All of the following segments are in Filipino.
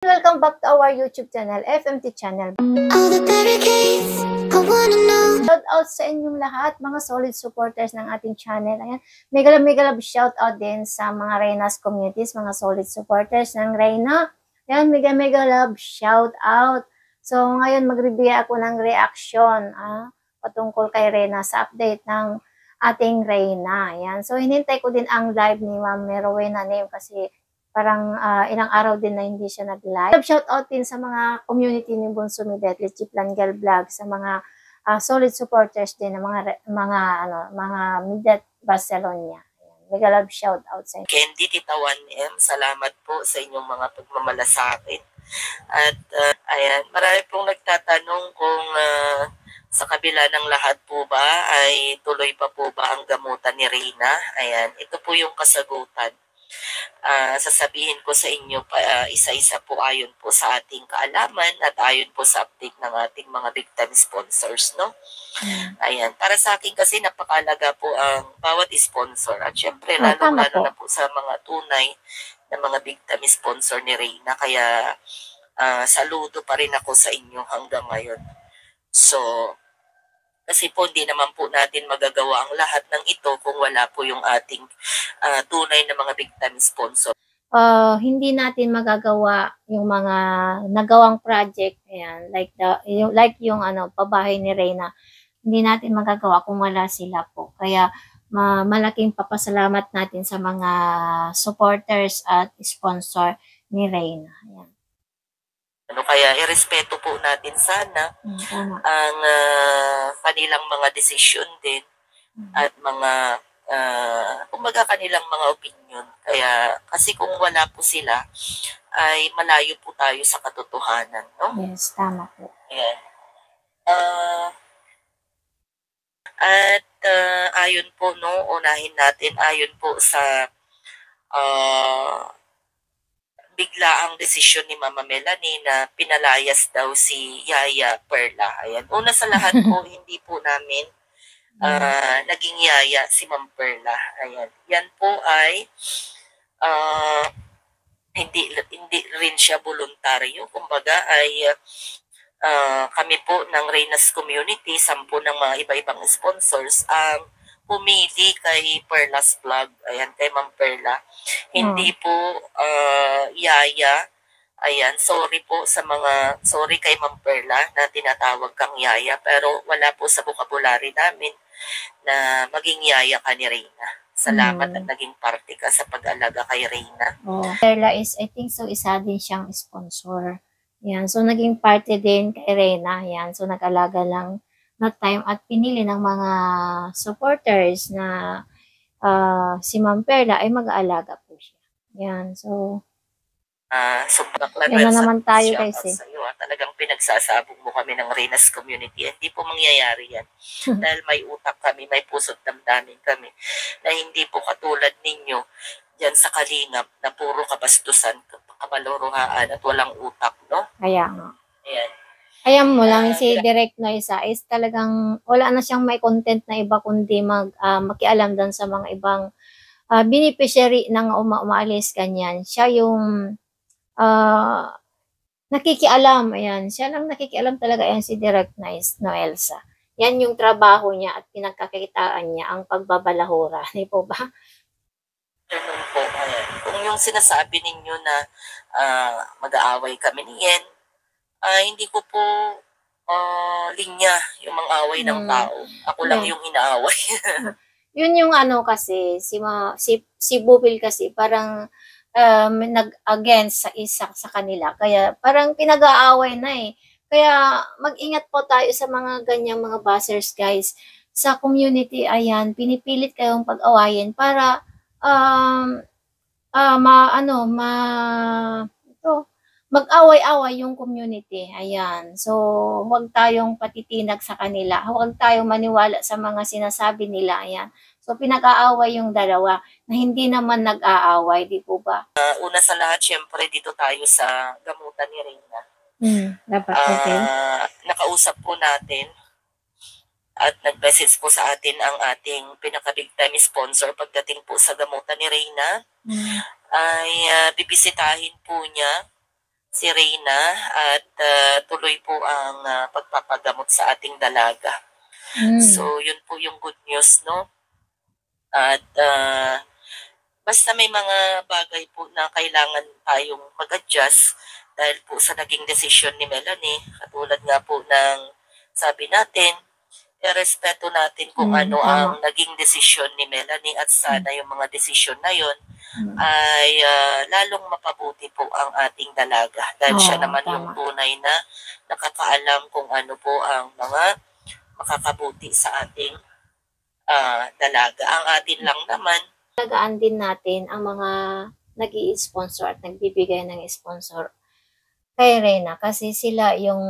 Welcome back to our YouTube channel, FMT channel. All the barricades, I wanna know. Shout out sa inyong lahat, mga solid supporters ng ating channel. Ayan, mega love shout out din sa mga Reyna's communities, mga solid supporters ng Reyna. Ayan, mega love shout out. So, ngayon mag-review ako ng reaction patungkol kay Reyna sa update ng ating Reyna. Ayan. So, hinintay ko din ang live ni Ma'am Rowena Name kasi parang ilang araw din na hindi siya nag-live. Shout out din sa mga community ni Bunso Midet, Litchi Plangel Vlog, sa mga solid supporters din ng mga Midet Barcelona. Mega love shout out sa inyo. Candy Tita 1M, salamat po sa inyong mga pagmamalasakit. At ayan, marami pong nagtatanong kung sa kabila ng lahat po ba ay tuloy pa po ba ang gamutan ni Reyna. Ayan, ito po yung kasagutan. Sasabihin ko sa inyo isa-isa po ayon po sa ating kaalaman at ayon po sa update ng ating mga big time sponsors, no? Ayan, para sa akin kasi napakalaga po ang bawat sponsor at syempre lalo na po sa mga tunay na mga big time sponsor ni Reyna, kaya saludo pa rin ako sa inyo hanggang ngayon. So, kasi po hindi naman po natin magagawa ang lahat ng ito kung wala po yung ating tunay na mga big time sponsor. Hindi natin magagawa yung mga nagawang project, ayan, like yung pabahay ni Reyna. Hindi natin magagawa kung wala sila po. Kaya malaking papasalamat natin sa mga supporters at sponsor ni Reyna. Ayan. Kaya irespeto po natin sana ang kanilang mga desisyon din at mga kumbaga kanilang mga opinion. Kaya kasi kung wala po sila ay malayo po tayo sa katotohanan, no? Yes, tama po. Ayan. At ayon po, no, unahin natin ayon po sa bigla ang desisyon ni Mama Melanie na pinalayas daw si Yaya Perla. Ayan. Una sa lahat po, hindi po namin naging yaya si Ma'am Perla. Ayan. Yan po ay hindi rin siya voluntaryo. Kumbaga ay kami po ng Reyna's community, 10 ng mga iba-ibang sponsors ang pumili kay Perla's Vlog. Ayan, kay Ma'am Perla. Hindi po yaya. Ayan, sorry kay Ma'am Perla na tinatawag kang yaya, pero wala po sa vocabulary namin na maging yaya ka ni Reyna. Salamat at naging parte ka sa pag-alaga kay Reyna. Perla is, I think so, isa din siyang sponsor. Yan, so naging parte din kay Reyna. Yan, so nag-alaga lang na time at pinili ng mga supporters na si Ma'am Perla ay mag-aalaga po siya. Yan, so yan na naman tayo kasi. Talagang pinagsasabog mo kami ng Reyna's community. Hindi po mangyayari yan. Dahil may utak kami, may puso't damdamin kami na hindi po katulad ninyo dyan sa Kalingap na puro kabastusan, kamaluruhaan at walang utak, no? Kaya nga. Ayan. Ayan mo lang, si Direct Noisa is talagang wala na siyang may content na iba kundi makialam doon sa mga ibang beneficiary ng umaalis kanyan. Siya yung nakikialam. Ayan, siya lang nakikialam talaga. Ayan si Direct Noelsa. Yan yung trabaho niya at pinagkakitaan niya, ang pagbabalahura. Di po ba? Ganun po. Ayan. Kung yung sinasabi ninyo na mag-aaway kami niyan, hindi ko po linya yung mga away ng tao. Ako lang yung inaaway. Yun yung kasi, si Bubil kasi parang nag-against sa isa sa kanila. Kaya parang pinag-aaway na eh. Kaya mag-ingat po tayo sa mga ganyang mga buzzers, guys. Sa community, ayan, pinipilit kayong pag-awayin para mag-away-away yung community. Ayan. So, huwag tayong patitinag sa kanila. Huwag tayong maniwala sa mga sinasabi nila. Ayan. So, pinag-aaway yung dalawa na hindi naman nag-aaway. Di po ba? Una sa lahat, syempre, dito tayo sa gamutan ni Reyna. Dapat, okay. Nakausap po natin at nag-message po sa atin ang ating pinaka-big time sponsor pagdating po sa gamutan ni Reyna. Ay bibisitahin po niya si Reyna at tuloy po ang pagpapagamot sa ating dalaga. So, yun po yung good news, no? At basta may mga bagay po na kailangan tayong mag-adjust dahil po sa naging desisyon ni Melanie, katulad nga po ng sabi natin, irespeto natin kung ano ang naging desisyon ni Melanie at sana yung mga desisyon na yun ay lalong mapabuti po ang ating dalaga dahil siya naman yung tunay na nakakaalam kung ano po ang mga makakabuti sa ating dalaga. Ang atin lang naman, alagaan din natin ang mga nag-i-sponsor at nagbibigay ng sponsor kay Reyna kasi sila yung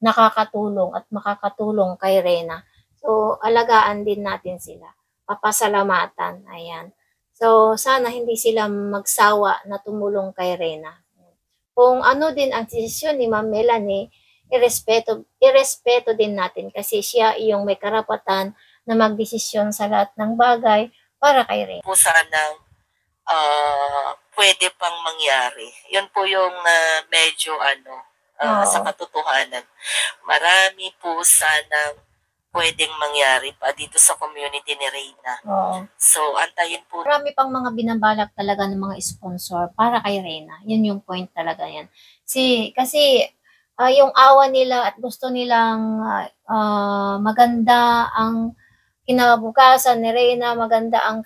nakakatulong at makakatulong kay Reyna. So, alagaan din natin sila. Papasalamatan. Ayan. So, sana hindi sila magsawa na tumulong kay Reyna. Kung ano din ang desisyon ni Ma'am Melanie, irespeto din natin kasi siya yung may karapatan na magdesisyon sa lahat ng bagay para kay Reyna. Po sanang pwede pang mangyari. Yun po yung medyo sa katotohanan. Marami po sanang pwedeng mangyari pa dito sa community ni Reyna. So, antayin po. Marami pang mga binabalak talaga ng mga sponsor para kay Reyna. Yun yung point talaga yan. Kasi yung awa nila at gusto nilang maganda ang kinabukasan ni Reyna, maganda ang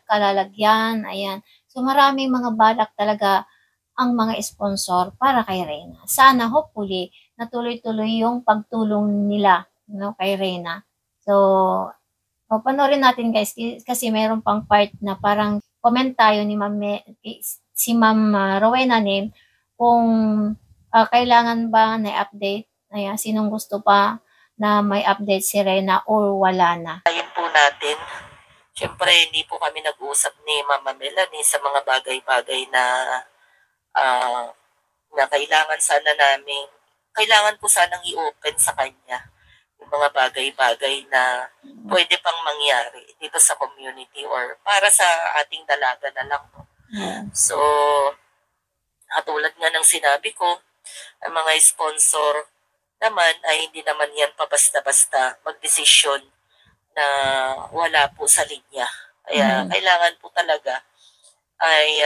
kalalagyan, ayan. So maraming mga balak talaga ang mga sponsor para kay Reyna. Sana hopefully natuloy-tuloy yung pagtulong nila, no, kay Reyna. So panoorin natin guys kasi mayroon pang part na parang comment tayo ni si Ma'am Rowena Nim kung kailangan ba na update, ayan, sinong gusto pa na may update si Reyna or wala na. Ayun po natin. Siyempre, hindi po kami nag-usap ni Mama Melanie sa mga bagay-bagay na kailangan ko sanang i-open sa kanya. Yung mga bagay-bagay na pwede pang mangyari dito sa community or para sa ating dalaga na lang. So, katulad nga ng sinabi ko, ang mga sponsor naman ay hindi naman yan basta magdesisyon na wala po sa linya. Kaya kailangan po talaga ay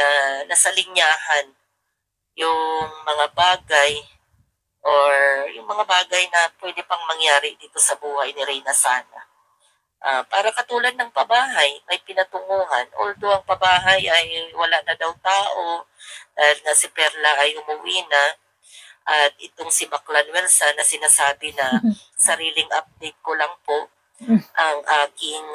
nasa linyahan yung mga bagay or yung mga bagay na pwede pang mangyari dito sa buhay ni Reyna sana. Para katulad ng pabahay, may pinatunguhan. Although ang pabahay ay wala na daw tao dahil na si Perla ay umuwi na, at itong si Baklan Welsa na sinasabi na sariling update ko lang po ang aking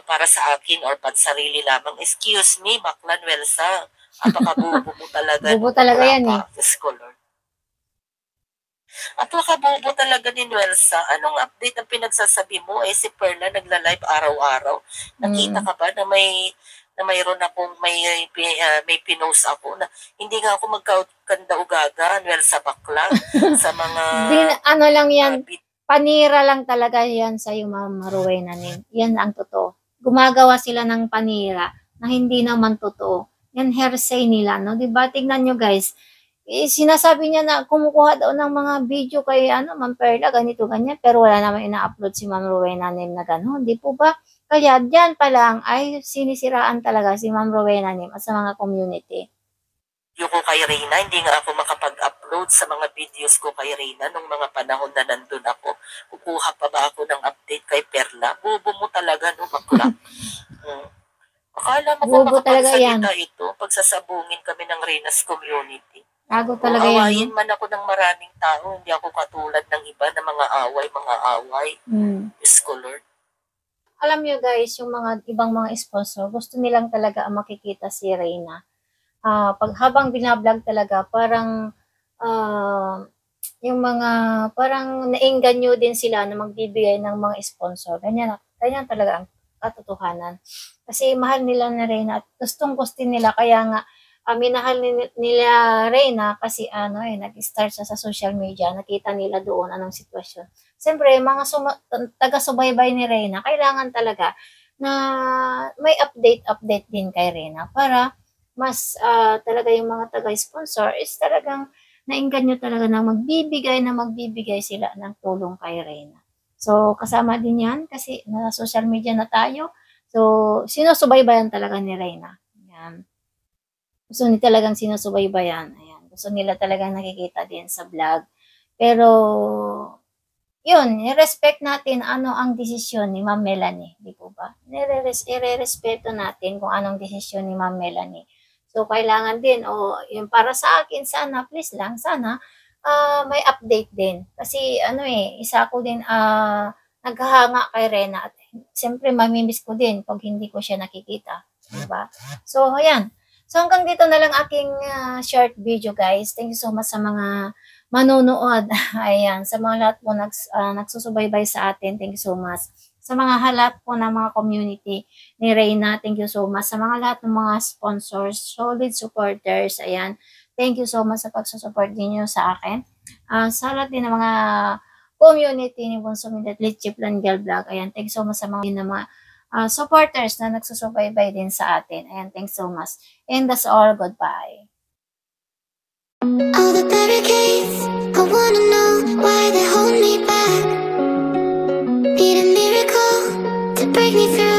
para sa akin or pansarili lamang. Excuse me, Baklan Welsa. Apakabubo mo talaga. Bubo talaga yan eh. Apakabubo talaga ni Welsa. Anong update ang pinagsasabi mo? Si Perla nagla-live araw-araw. Nakita ka ba na mayroon akong may pinost ako na hindi nga ako magkanda-ugaga, Welsa bakla sa mga ano lang yan, panira lang talaga yan sa yung Ma'am Rowena Nim. Yan ang totoo. Gumagawa sila ng panira na hindi naman totoo. Yan hearsay nila, no? Diba? Tignan nyo guys. Sinasabi niya na kumukuha daw ng mga video kay Ma'am Perla, ganito, ganyan. Pero wala naman ina-upload si Ma'am Rowena Nim na gano'n. Di po ba? Kaya dyan pa lang ay sinisiraan talaga si Ma'am Rowena Nim at sa mga community. Yung ko kay Reyna, hindi nga ako makapag-upload sa mga videos ko kay Reyna nung mga panahon na nandun ako. Kukuha pa ba ako ng update kay Perla? Bobo mo talaga, no, bakla. Akala mo kung makapagsalita ito, pagsasabungin kami ng Reyna's community. Tago talaga yan. Awayin man ako ng maraming tao, hindi ako katulad ng iba na mga away. Diyos ko, Lord. Alam nyo guys, yung mga ibang mga sponsor, gusto nilang talaga makikita si Reyna. Pag habang binablog talaga, parang yung mga, parang nainganyo din sila na magbibigay ng mga sponsor. Ganyan talaga ang katotohanan. Kasi mahal nila na Reyna at gustong-gusto nila. Kaya nga, minahal nila Reyna kasi nag-start siya sa social media. Nakita nila doon anong sitwasyon. Siyempre, mga taga-subaybay ni Reyna, kailangan talaga na may update din kay Reyna para mas talaga yung mga taga-sponsor is talagang nainganyo talaga na magbibigay sila ng tulong kay Reyna. So, kasama din yan kasi nasa social media na tayo. So, sinusubaybayan talaga ni Reyna. Yan. Gusto nila talagang sinusubaybayan. Ayan. Gusto nila talagang nakikita din sa vlog. Pero, yun, i-respect natin ano ang desisyon ni Ma'am Melanie. Di po ba? I-respeto natin kung anong desisyon ni Ma'am Melanie. So, kailangan din, yung para sa akin, sana, please lang, sana, may update din. Kasi, isa ko din, naghahanga kay Reyna. At, siyempre, mamimiss ko din pag hindi ko siya nakikita. Diba? So, ayan. So, hanggang dito na lang aking short video, guys. Thank you so much sa mga manonood. Ayan. Sa mga lahat po nagsusubaybay sa atin. Thank you so much. Sa mga halat po ng mga community ni Reyna, thank you so much. Sa mga lahat ng mga sponsors, solid supporters, ayan. Thank you so much sa pagsusupport niyo sa akin. Sa lahat din ng mga community ni Bunso Mindat Litchip Girl Vlog, ayan. Thank you so much sa mga supporters na nagsusubaybay din sa atin. Ayan, thanks so much. And that's all. Goodbye. All the barricades, I wanna know why they hold me back. Need a miracle to break me through.